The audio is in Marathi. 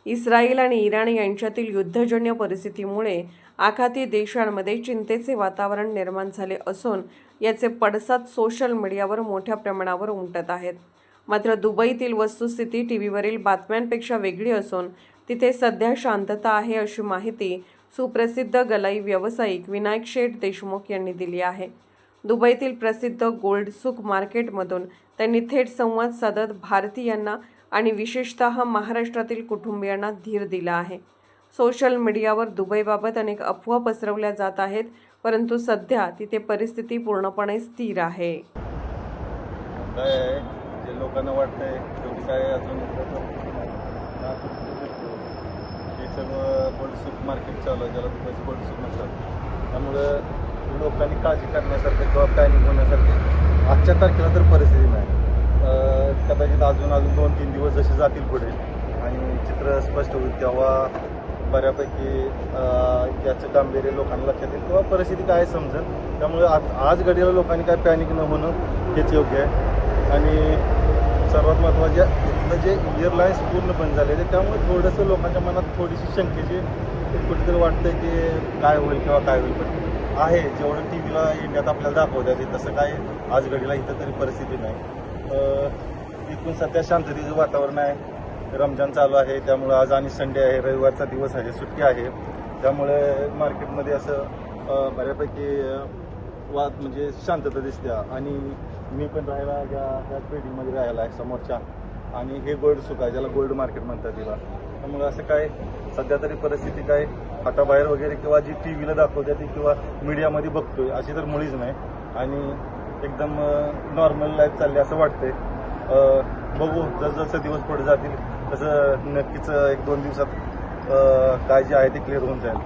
इस्रायल आणि इराण यांच्यातील युद्धजन्य परिस्थितीमुळे आखाती देशांमध्ये चिंतेचे वातावरण निर्माण झाले असून याचे पडसाद सोशल मीडियावर मोठ्या प्रमाणावर उमटत आहेत। मात्र दुबईतील वस्तुस्थिती टीव्हीवरील बातम्यांपेक्षा वेगळी असून तिथे सध्या शांतता आहे अशी माहिती सुप्रसिद्ध गलाई व्यावसायिक विनायक शेठ देशमुख यांनी दिली आहे। दुबईतील प्रसिद्ध गोल्ड सूक मार्केटमधून त्यांनी थेट संवाद साधत भारतीयांना आणि विशेषतः महाराष्ट्रातील कुटुंबियांना धीर दिला आहे। सोशल मीडियावर दुबईबाबत अनेक अफवा पसरवल्या जात आहेत, परंतु सध्या तिथे परिस्थिती पूर्णपणे स्थिर आहे। जे लोकांना वाटतंय शेवटी काय अजून हे सर्व गोल्ड सूक मार्केट चालू आहे, ज्याला दुबईचं गोल्ड सूक म्हणतात। त्यामुळं लोकांनी काळजी करण्यासारखं किंवा प्लॅनिंग होण्यासारखं आजच्या तारखेला तर परिस्थिती नाही। कदाचित अजून 2-3 दिवस जसे जातील पुढे आणि चित्र स्पष्ट होईल तेव्हा बऱ्यापैकी याचं गांभीर्य लोकांना लक्षात येईल किंवा परिस्थिती काय समजेल। त्यामुळे आज घडीला लोकांनी काय पॅनिक न होणं हेच योग्य आहे। आणि सर्वात महत्त्वाचे इथलं जे एअरलाईन्स पूर्ण बंद झालेले, त्यामुळे थोडंसं लोकांच्या मनात थोडीशी शंकेची कुठेतरी वाटतं की काय होईल किंवा काय होईल। पण आहे जेवढं टी व्हीला इंडियात आपल्याला दाखवतात तसं काय आज घडीला इथं तरी परिस्थिती नाही। इथून सध्या शांततेचं वातावरण आहे। रमजान चालू आहे, त्यामुळे आज आणि संडे आहे, रविवारचा दिवस आहे, सुट्टी आहे। त्यामुळे मार्केटमध्ये असं बऱ्यापैकी म्हणजे शांतता दिसते। आणि मी पण राहायला या बिल्डिंगमध्ये राहायला आहे समोरच्या, आणि हे गोल्ड सूक आहे ज्याला गोल्ड मार्केट म्हणतात तिला। त्यामुळे असं काय सध्या तरी परिस्थिती काय हाताबाहेर वगैरे किंवा जी टी व्हीला दाखवतात किंवा मीडियामध्ये बघतोय अशी तर मुळीच नाही, आणि एकदम नॉर्मल लाईफ चालली असं वाटतंय। बघू जसं दिवस पुढे जातील तसं नक्कीच 1-2 दिवसात काय जे आहे ते क्लिअर होऊन जाईल।